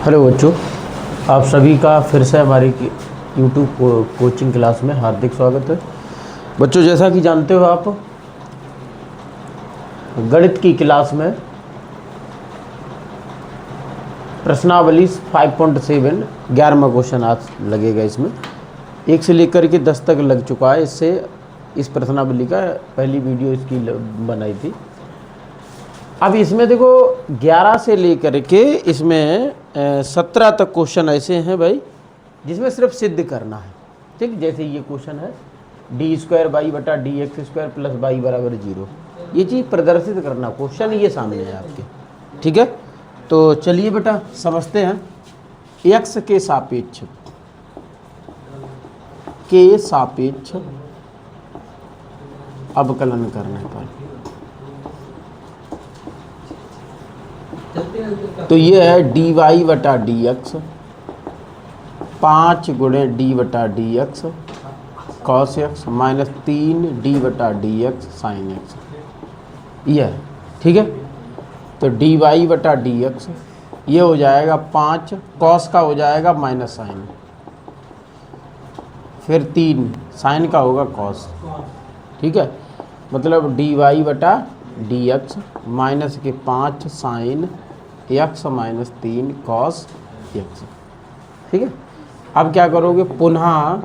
Hello बच्चों, आप सभी का फिर से हमारी यूट्यूब कोचिंग क्लास में हार्दिक स्वागत है। बच्चों, जैसा कि जानते हो आप, गणित की क्लास में प्रश्नावली 5.7 11वां क्वेश्चन आज लगेगा। इसमें 1 से लेकर के 10 तक लग चुका है। इससे इस प्रश्नावली का पहली वीडियो इसकी बनाई थी। अब इसमें देखो 11 से लेकर के इसमें 17 तक क्वेश्चन ऐसे हैं भाई, जिसमें सिर्फ सिद्ध करना है। ठीक, जैसे ये क्वेश्चन है d²y/dx² प्लस y बराबर 0, ये चीज़ प्रदर्शित करना। क्वेश्चन ये सामने है आपके। ठीक है, तो चलिए बेटा समझते हैं। x के सापेक्ष अवकलन करने पर तो ये है dy/dx 5 गुणे d/dx cos x minus 3 d/dx sin x, ये है। ठीक है, तो dy/dx ये हो जाएगा 5, cos का हो जाएगा माइनस साइन, फिर 3 साइन का होगा cos। ठीक है, मतलब dy/dx माइनस के 5 sine x minus 3 cos x। ठीक है, अब क्या करोगे, पुनः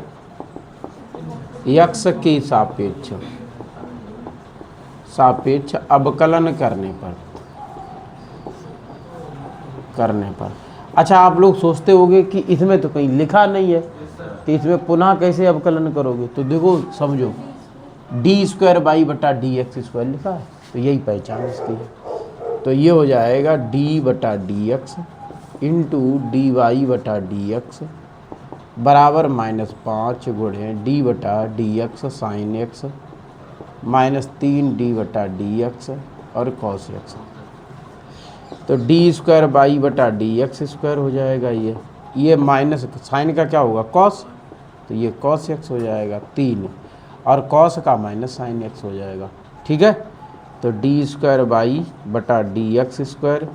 x के सापेक्ष अवकलन करने पर अच्छा, आप लोग सोचते होंगे कि इसमें तो कहीं लिखा नहीं है, तो इसमें पुनः कैसे अवकलन करोगे। तो देखो समझो, d²y/dx² लिखा है, तो यही पहचान इसकी है। तो ये हो जाएगा d/dx इंटू dy/dx बराबर -5 गुणे d/dx sign x minus 3 d/dx और cos x। तो d²y/dx² हो जाएगा। ये माइनस साइन का क्या होगा, cos, तो ये cos x हो जाएगा 3, और cos का माइनस साइन x हो जाएगा। ठीक है, तो d²y/dx²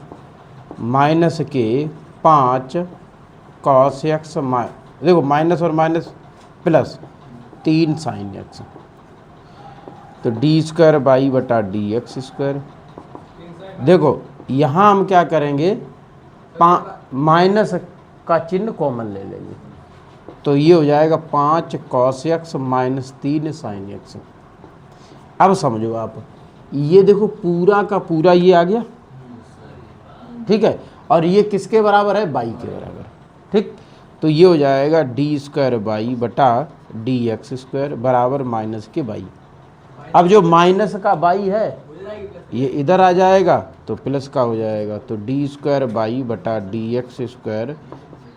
माइनस के 5 cos x, देखो माइनस और माइनस प्लस 3 साइन x, तो d²y/dx²। देखो यहाँ हम क्या करेंगे, माइनस का चिन्ह कॉमन ले लेंगे, तो ये हो जाएगा 5 cos x minus 3 sine x। अब समझो आप, ये देखो पूरा का पूरा ये आ गया। ठीक है, और ये किसके बराबर है, y के बराबर। ठीक, तो ये हो जाएगा d²y/dx² बराबर माइनस के y। अब जो माइनस का y है ये इधर आ जाएगा, तो प्लस का हो जाएगा, तो d²y/dx²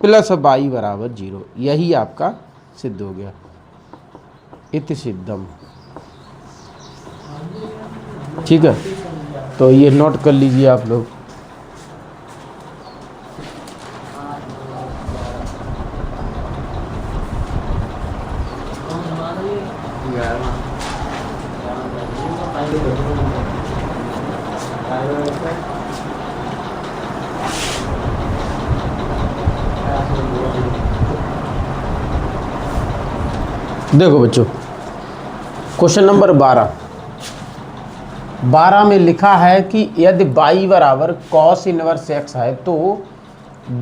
प्लस y बराबर 0। यही आपका सिद्ध हो गया, इति सिद्धम। ठीक है, तो ये नोट कर लीजिए आप लोग। देखो बच्चों, क्वेश्चन नंबर 12 में लिखा है कि यदि y बराबर cos इनवर्स x है तो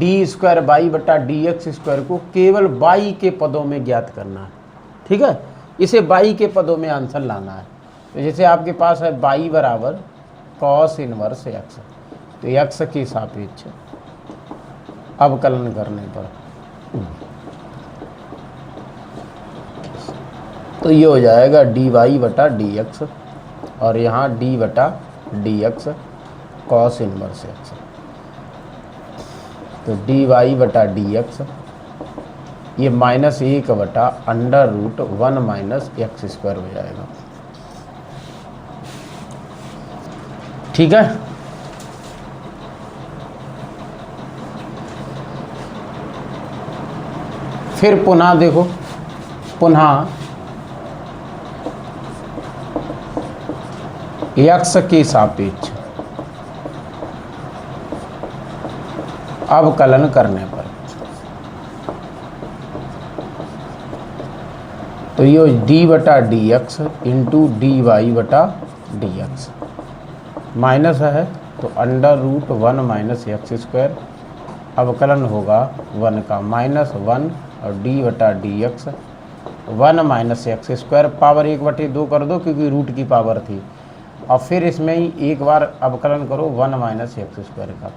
d²y/dx² को केवल y के पदों में ज्ञात करना है। ठीक है, इसे y के पदों में आंसर लाना है। तो जैसे आपके पास है y बराबर cos इनवर्स x, तो x के सापेक्ष अवकलन करने पर तो ये हो जाएगा dy/dx, और यहाँ d/dx cos इनवर्स x, तो dy/dx ये -1/√1 माइनस x² हो जाएगा। ठीक है, फिर पुनः देखो, पुनः x के सापेक्ष अवकलन करने पर। तो ये डी बटा D X into D Y बटा डी एक्स माइनस है तो under root 1 minus X square, अवकलन होगा 1 का माइनस 1 और डी बटा D X 1 minus X square power 1/2 कर दो क्योंकि रूट की पावर थी, और फिर इसमें ही एक बार अवकलन करो 1 माइनस एक्स स्क्वायर का,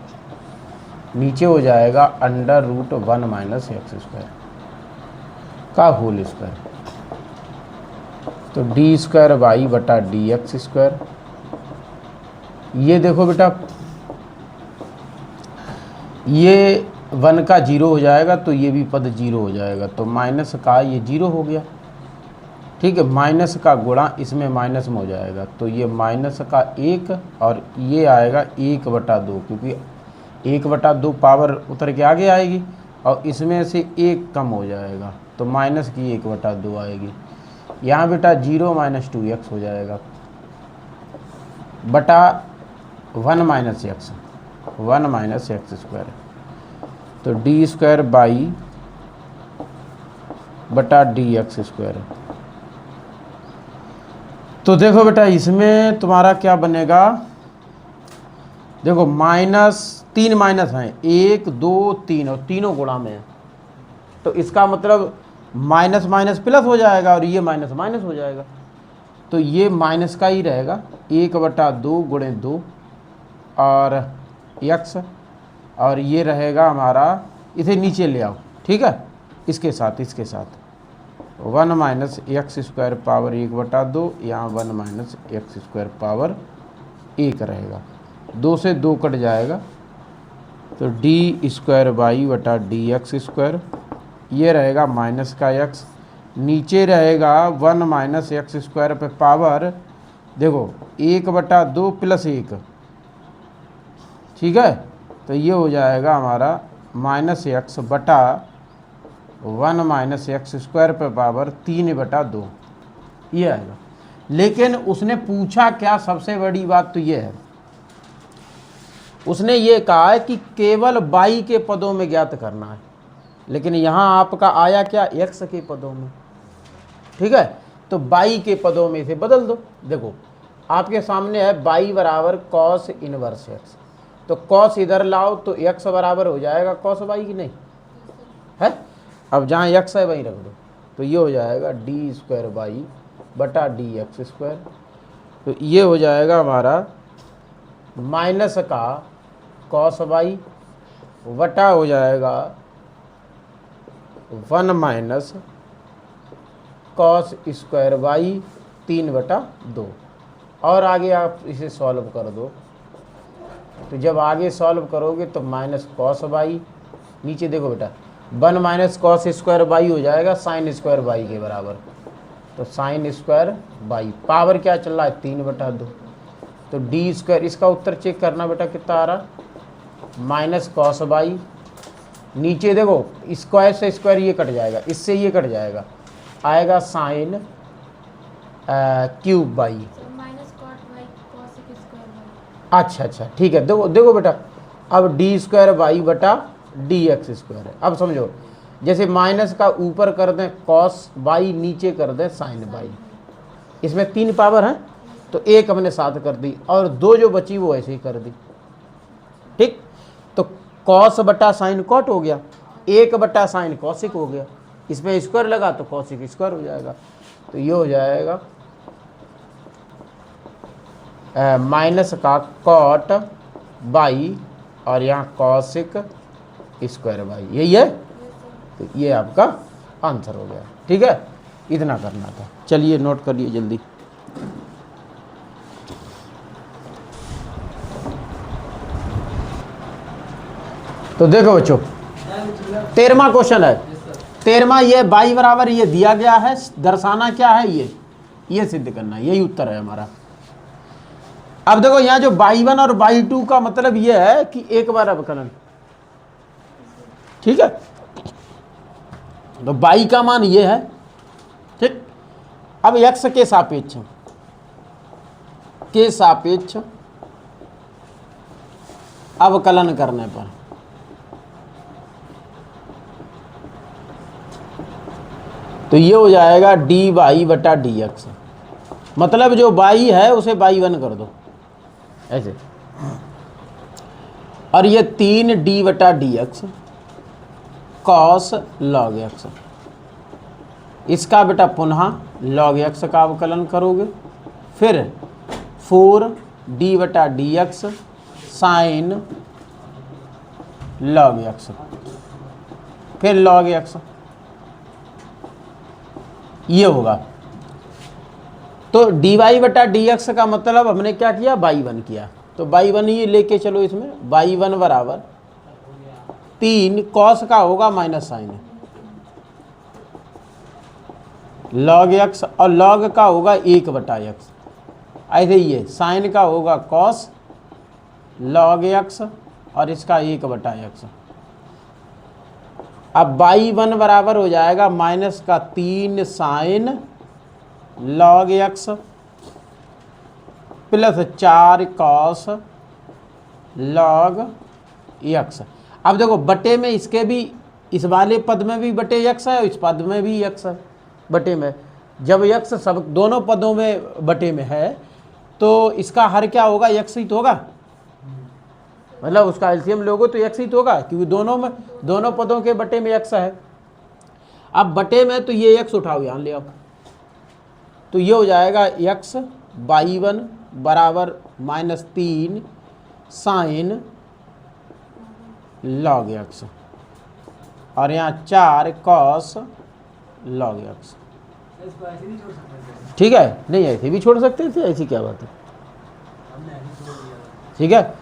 नीचे हो जाएगा under root 1 minus X square का होल स्क्वायर। तो डी स्क्वायर वाई बटा डी एक्स स्क्वायर, ये देखो बेटा ये 1 का 0 हो जाएगा तो ये भी पद 0 हो जाएगा, तो माइनस का ये 0 हो गया, ठीक है। माइनस का गुणा इसमें माइनस में हो जाएगा, तो ये माइनस का 1 और ये आएगा 1/2 क्योंकि 1/2 पावर उतर के आगे आएगी और इसमें से 1 कम हो जाएगा तो माइनस की 1/2 आएगी। यहाँ बेटा 0 माइनस 2x हो जाएगा बटा 1 minus x, 1 minus X square, तो डी स्क्वायर बाई बटा डी एक्स स्क्वायर। तो देखो बेटा इसमें तुम्हारा क्या बनेगा, देखो तीन माइनस हैं, 1 2 3 और तीनों गुणा में है, तो इसका मतलब माइनस माइनस प्लस हो जाएगा और ये माइनस माइनस हो जाएगा, तो ये माइनस का ही रहेगा 1/2 गुणे 2 और x, और ये रहेगा हमारा, इसे नीचे ले आओ, ठीक है, इसके साथ 1 माइनस एक्स स्क्वायर पावर 1/2, यहाँ 1 माइनस एक्स स्क्वायर पावर 1 रहेगा, 2 से 2 कट जाएगा, तो डी स्क्वायर वाई बटा डी एक्स स्क्वायर, ये रहेगा माइनस का x, नीचे रहेगा 1 माइनस एक्स स्क्वायर पे पावर देखो 1/2 प्लस 1, ठीक है, तो ये हो जाएगा हमारा माइनस एक्स बटा 1 माइनस एक्स स्क्वायर पे पावर 3/2, ये आएगा। लेकिन उसने पूछा क्या, सबसे बड़ी बात तो ये है, उसने ये कहा है कि केवल बाई के पदों में ज्ञात करना है, लेकिन यहाँ आपका आया क्या, एक्स के पदों में, ठीक है, तो बाई के पदों में इसे बदल दो। देखो आपके सामने है बाई बराबर कॉस इनवर्स एक्स, तो कॉस इधर लाओ तो एक्स बराबर हो जाएगा कॉस बाई की, नहीं है, अब जहाँ एक्स है वहीं रख दो, तो ये हो जाएगा डी स्क्वायर बाई बटा डी एक्स स्क्वायर, तो ये हो जाएगा हमारा माइनस का कॉस बाई बटा हो जाएगा 1 माइनस कॉस स्क्वायर बाई 3/2, और आगे आप इसे सॉल्व कर दो, तो जब आगे सॉल्व करोगे तो माइनस कॉस बाई, नीचे देखो बेटा 1 माइनस कॉस स्क्वायर बाई हो जाएगा साइन स्क्वायर बाई के बराबर, तो साइन स्क्वायर बाई पावर क्या चल रहा है 3/2, तो डी स्क्वायर, इसका उत्तर चेक करना बेटा कितना आ रहा, माइनस कॉस बाई, नीचे देखो स्क्वायर से स्क्वायर ये कट जाएगा, इससे ये कट जाएगा, आएगा साइन क्यूब बाई, अच्छा ठीक है, देखो बेटा अब डी स्क्वायर बाई बटा डी एक्स स्क्वायर है। अब समझो जैसे माइनस का ऊपर कर दें कॉस बाई, नीचे कर दें साइन बाई, इसमें 3 पावर हैं तो 1 हमने साथ कर दी और 2 जो बची वो ऐसे ही कर दी, ठीक, तो कॉस बटा साइन कॉट हो गया, 1 बटा साइन कॉसिक हो गया, इसमें स्क्वायर लगा तो कॉसिक स्क्वायर हो जाएगा, तो ये हो जाएगा माइनस का कॉट बाई और यहाँ कॉसिक स्क्वायर बाई, यही है, तो ये आपका आंसर हो गया, ठीक है, इतना करना था। चलिए नोट करिए जल्दी। तो देखो बच्चों 13वां क्वेश्चन है, 13वां ये बाई बराबर ये दिया गया है, दर्शाना क्या है, ये सिद्ध करना है, यही उत्तर है हमारा। अब देखो यहाँ जो y1 और y2 का मतलब ये है कि एक बार अवकलन, ठीक है, तो y का मान ये है, ठीक, अब x के सापेक्ष अवकलन करने पर तो ये हो जाएगा डी वाई बटा डी एक्स, मतलब जो वाई है उसे वाई वन कर दो ऐसे, और ये 3 डी बटा D x cos log x, इसका बेटा पुनः लॉग एक्स का अवकलन करोगे, फिर 4 डी बटा D x sign log x, फिर लॉग एक्स, ये होगा। तो डी वाई बटा डी एक्स का मतलब हमने क्या किया, बाई वन किया, तो बाई वन ही लेके चलो इसमें, बाई वन बराबर 3 कॉस का होगा माइनस साइन लॉग एक्स, और लॉग का होगा 1 बटा एक्स, ऐसे ही है, साइन का होगा कॉस लॉग एक्स और इसका 1 बटा एक्स। अब बाई वन बराबर हो जाएगा माइनस का 3 sign log x plus 4 cos log x. अब देखो बटे में इसके भी, इस वाले पद में भी बटे एक्स है और इस पद में भी एक्स है बटे में। जब एक्स सब दोनों पदों में बटे में है तो इसका हर क्या होगा, एक्स ही तो होगा, मतलब उसका एलसीएम लोगो तो एक्स ही तो होगा, क्योंकि दोनों पदों के बटे में एक्स है। अब बटे में तो ये एक्स उठाओ यहाँ ले आओ, तो ये हो जाएगा एक्स बाई वन बराबर -3 साइन लॉग एक्स, और यहाँ 4 कॉस लॉग एक्स। ठीक है, नहीं ऐसे भी छोड़ सकते थे, ऐसी क्या बात है, ठीक है।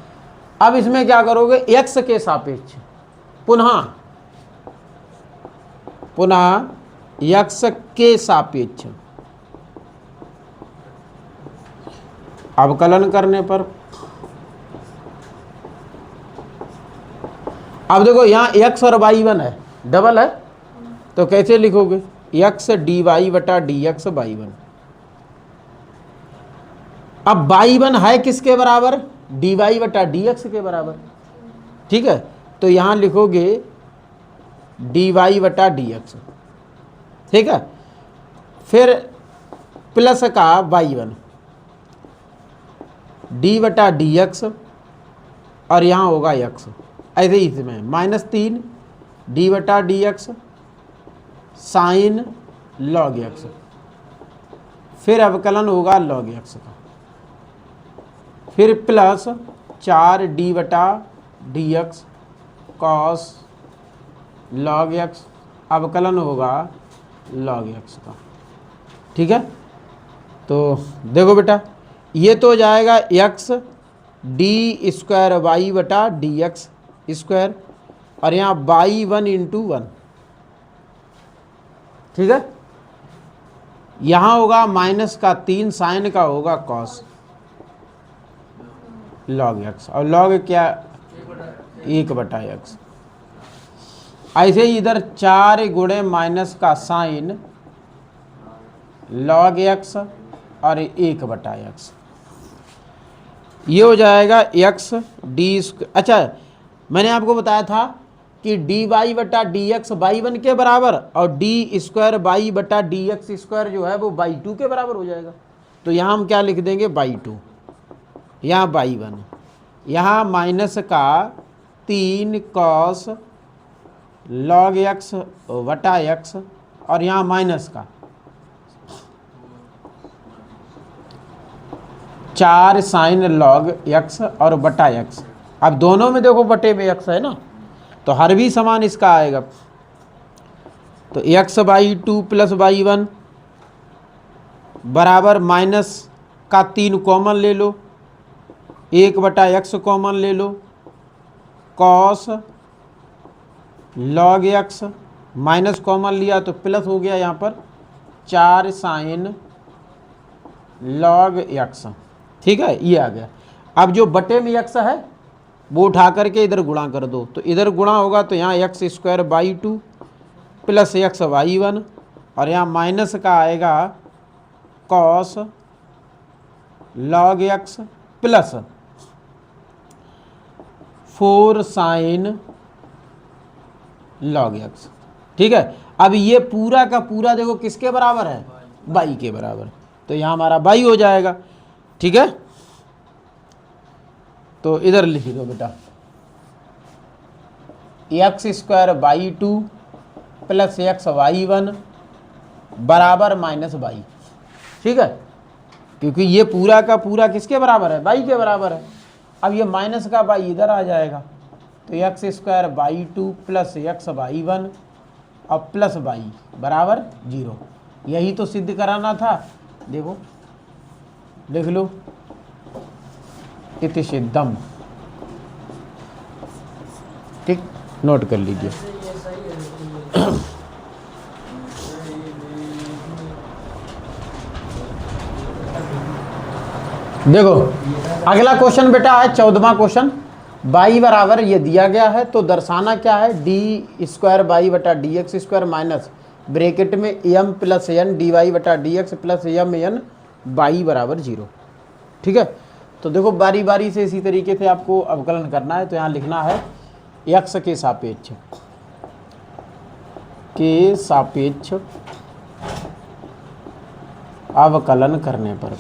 अब इसमें क्या करोगे, एक्स के सापेक्ष पुनः एक्स के सापेक्ष अवकलन करने पर, अब देखो यहाँ एक्स और वाई वन है, डबल है, तो कैसे लिखोगे, एक्स डी वाई बटा डी एक्स बाई वन। अब बाई वन है किसके बराबर, डी वाई बटा डी एक्स के बराबर, ठीक है। तो यहाँ लिखोगे डी वाई बटा डी एक्स, ठीक है, फिर प्लस का बाई वन डी बटा डी एक्स, और यहाँ होगा एक्स, ऐसे ही इसमें -3 डी बटा D x sign log x, फिर अवकलन होगा लॉग एक्स का, फिर प्लस 4 डी बटा D x cos log x, अवकलन होगा लॉग एक्स का, ठीक है। तो देखो बेटा ये तो हो जाएगा एक्स डी स्क्वायर वाई बटा डी एक्स स्क्वायर, और यहाँ बाई 1 × 1, ठीक है। यहाँ होगा माइनस का 3 साइन का होगा कॉस लॉग एक्स, और लॉग क्या 1 बटा एक्स। ऐसे ही इधर 4 गुणे माइनस का साइन लॉग एक्स और 1 बटा एक्स, ये हो जाएगा एक्स डी स्क्वायर। अच्छा मैंने आपको बताया था कि डी वाई बटा डी एक्स बाई वन के बराबर, और डी स्क्वायर बाई बटा डी एक्स स्क्वायर जो है वो बाई 2 के बराबर हो जाएगा। तो यहाँ हम क्या लिख देंगे, बाई 2, यहाँ बाई 1, यहाँ माइनस का 3 कॉस लॉग एक्स बटा एक्स, और यहाँ माइनस का 4 साइन लॉग एक्स और बटा एक्स। अब दोनों में देखो बटे में एक्स है ना, तो हर भी समान इसका आएगा। तो एक्स बाई 2 प्लस बाई 1 बराबर माइनस का 3 कॉमन ले लो, 1 बटा एक्स कॉमन ले लो, cos log X, minus common लिया तो प्लस हो गया, यहाँ पर 4 साइन लॉग एक्स, ठीक है, ये आ गया। अब जो बटे में एक्स है वो उठा करके इधर गुणा कर दो, तो इधर गुणा होगा तो यहाँ x square by 2 plus x by 1, और यहाँ माइनस का आएगा cos log x plus 4 sign log x, ठीक है। अब ये पूरा का पूरा देखो किसके बराबर है, बाई के बराबर, तो यहाँ हमारा बाई हो जाएगा। ठीक है, तो इधर लिख दो बेटा X square by two plus X Y one बराबर माइनस बाई। ठीक है, क्योंकि ये पूरा का पूरा किसके बराबर है, बाई के बराबर है। अब ये माइनस का बाई इधर आ जाएगा, तो x square by two plus x by one और प्लस बाई बराबर 0। यही तो सिद्ध कराना था। देखो लिख लो इति सिद्धम। ठीक, नोट कर लीजिए। देखो अगला क्वेश्चन बेटा है 14वां क्वेश्चन। बाई बराबर ये दिया गया है तो दर्शाना क्या है, डी स्क्वायर बाई बटा D X square minus bracket में M plus N D Y बटा D X plus M N by बराबर 0। ठीक है, तो देखो बारी बारी से इसी तरीके से आपको अवकलन करना है। तो यहाँ लिखना है एक्स के सापेक्ष अवकलन करने पर,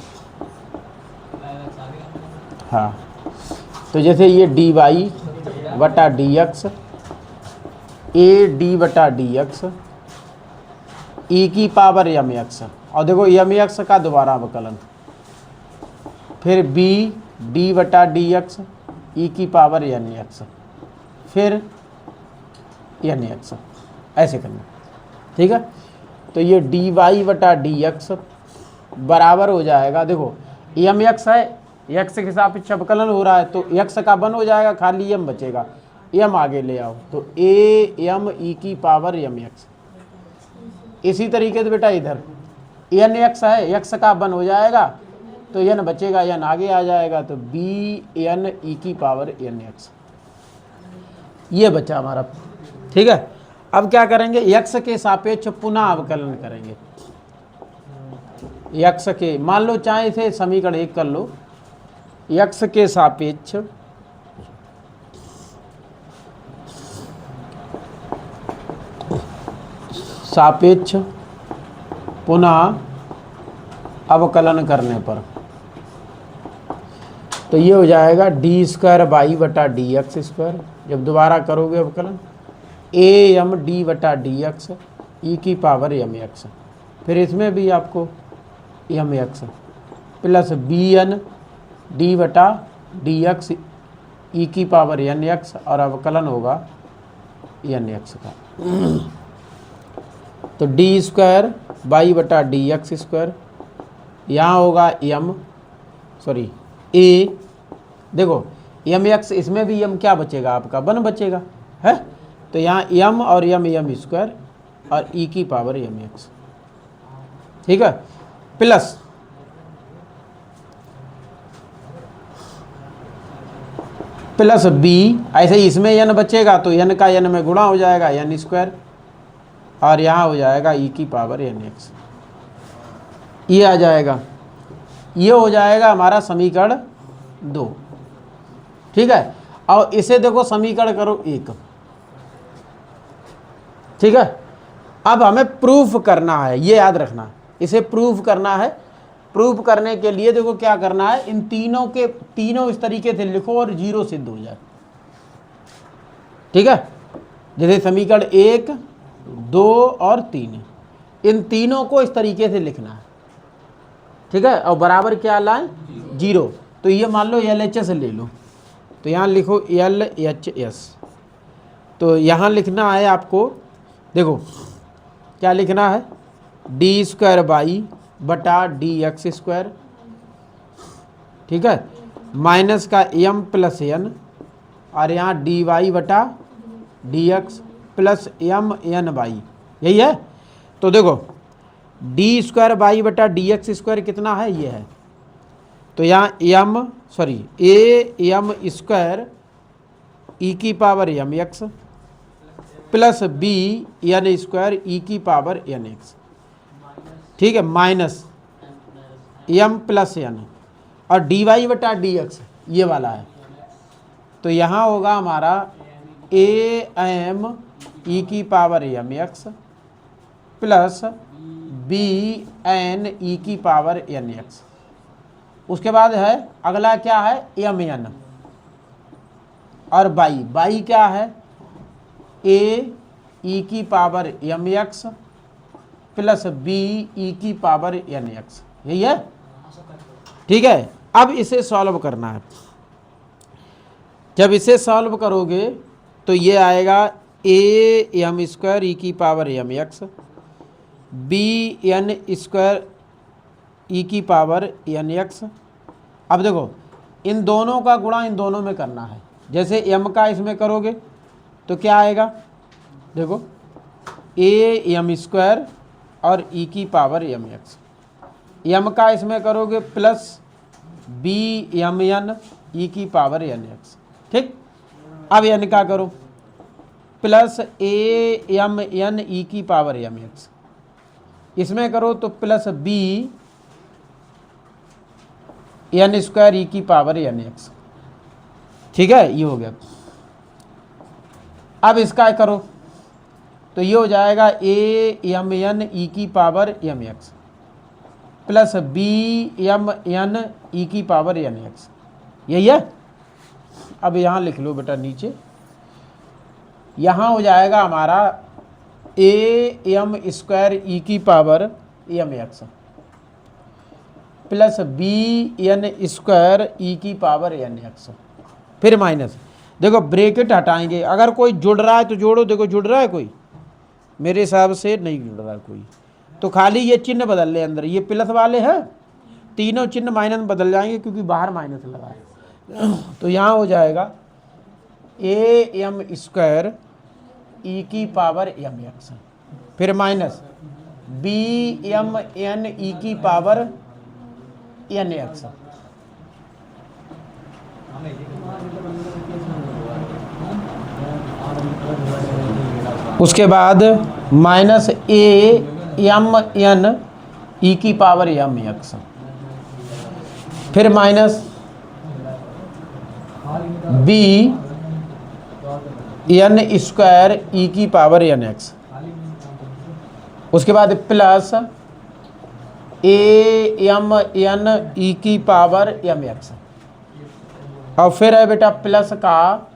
हाँ, तो जैसे ये डी वाई बटा डी एक्स ए डी बटा डी एक्स ई की पावर एम एक्स, और देखो एम एक्स का दोबारा अवकलन, फिर बी डी बटा डी एक्स ई की पावर एन एक्स, फिर एन एक्स, ऐसे करना। ठीक है, तो ये डी वाई बटा डी एक्स बराबर हो जाएगा, देखो एम एक्स है, एक्स के सापेक्ष अवकलन हो रहा है तो एक्स का 1 हो जाएगा, खाली एम बचेगा, एम आगे ले आओ तो ए एम ई की पावर एम एक्स। इसी तरीके से बेटा इधर एन एक्स है, एक्स का 1 हो जाएगा तो एन बचेगा, एन आगे आ जाएगा तो बी एन ई की पावर एन एक्स, ये बचा हमारा। ठीक है, अब क्या करेंगे, एक्स के सापेक्ष पुनः अवकलन करेंगे। एक्स के मान लो चाहे इसे समीकरण 1 कर लो, एक्स के सापेक्ष पुनः अवकलन करने पर तो ये हो जाएगा डी स्क्वायर बाई बटा डी एक्स स्क्वायर, जब दोबारा करोगे अवकलन ए एम डी बटा डी एक्स ई की पावर एम एक्स, फिर इसमें भी आपको M x plus B N D बटा डी एक्स ई की पावर एन एक्स, और अवकलन होगा एन एक्स का। तो डी स्क्वायर बाई बटा डी एक्स स्क्वायर, यहाँ होगा ए, देखो एम एक्स, इसमें भी एम क्या बचेगा आपका 1 बचेगा है, तो यहाँ एम और एम स्क्वायर और ई की पावर एम एक्स। ठीक है, प्लस बी, ऐसे ही इसमें एन बचेगा तो एन का एन में गुणा हो जाएगा एन स्क्वायर, और यहाँ हो जाएगा ई की पावर एन एक्स, ये आ जाएगा, ये हो जाएगा हमारा समीकरण 2। ठीक है, और इसे देखो समीकरण करो 1। ठीक है, अब हमें प्रूफ करना है, ये याद रखना, इसे प्रूफ करना है। प्रूफ करने के लिए देखो क्या करना है, इन तीनों इस तरीके से लिखो और 0 सिद्ध हो जाए। ठीक है, जैसे समीकरण 1, 2 और 3, इन तीनों को इस तरीके से लिखना है। ठीक है, और बराबर क्या लाएं 0, तो ये मान लो LHS ले लो, तो यहाँ लिखो LHS, तो यहाँ लिखना है आपको, देखो क्या लिखना है, डी स्क्वायर बाई बटा डी एक्स स्क्वायर, ठीक है, माइनस का एम प्लस एन, और यहाँ डी वाई बटा D X plus M N Y, यही है। तो देखो डी स्क्वायर बाई बटा डी एक्स स्क्वायर कितना है, ये है, तो यहाँ ए एम स्क्वायर ई की power M x plus B N square ई की पावर एन एक्स, ठीक है, माइनस एम प्लस एन, और डी वाई बटा डी एक्स ये वाला है, तो यहाँ होगा हमारा ए एम ई की power M x plus B N E की पावर एन एक्स। उसके बाद है अगला क्या है एम एन और बाई क्या है ए ई की power M x plus B E की पावर एन एक्स, यही है। ठीक है, अब इसे सॉल्व करना है। जब इसे सॉल्व करोगे तो ये आएगा ए एम स्क्वायर ई की power M X B N square ई की पावर एन एक्स। अब देखो इन दोनों का गुणा इन दोनों में करना है। जैसे एम का इसमें करोगे तो क्या आएगा, देखो ए एम स्क्वायर और ई की पावर एम एक्स। एम का इसमें करोगे plus B M N E की पावर एन एक्स। ठीक, अब एन का करो plus A M N E की पावर एम एक्स। इसमें करो तो प्लस बी एन स्क्वायर ई की पावर एन एक्स। ठीक है, ये हो गया। अब इसका करो तो ये हो जाएगा ए एम एन ई की power M x plus B M N E की पावर एन एक्स, यही है। अब यहाँ लिख लो बेटा नीचे, यहाँ हो जाएगा हमारा ए एम स्क्वायर ई की power M x plus B N square ई की पावर एन एक्स, फिर माइनस। देखो ब्रैकेट हटाएंगे, अगर कोई जुड़ रहा है तो जोड़ो। देखो जुड़ रहा है कोई, मेरे हिसाब से नहीं जुड़ रहा है कोई, तो खाली ये चिन्ह बदल ले अंदर, ये प्लस वाले हैं, तीनों चिन्ह माइनस में बदल जाएंगे क्योंकि बाहर माइनस लगा है। तो यहाँ हो जाएगा ए एम स्क्वायर ई की पावर एम एक्स फिर minus B M N E की पावर एन एक्स। उसके बाद minus A M N E की पावर एम एक्स फिर माइनस बी एन स्क्वायर ई की पावर एन एक्स। उसके बाद plus A M N E की पावर एम एक्स और फिर है बेटा प्लस का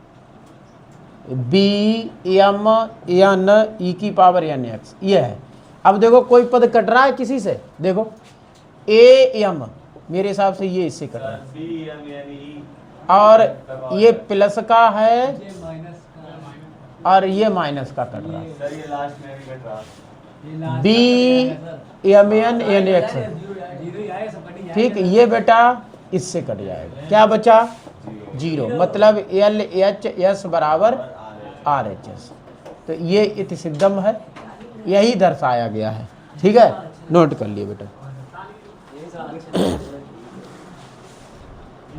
बी एम एन ई की पावर एन एक्स, ये है। अब देखो कोई पद कट रहा है किसी से, देखो ए एम मेरे हिसाब से ये इससे कट रहा है और ये प्लस का है और ये माइनस का कट रहा है। B M N N X, ठीक, ये बेटा इससे कट जाएगा, क्या बचा जीरो, मतलब एल एच एस बराबर आर एच एस। तो ये इति सिद्धम है, यही दर्शाया गया है। ठीक है, नोट कर लिए बेटा।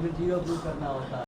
जीरो प्रूव करना होता है।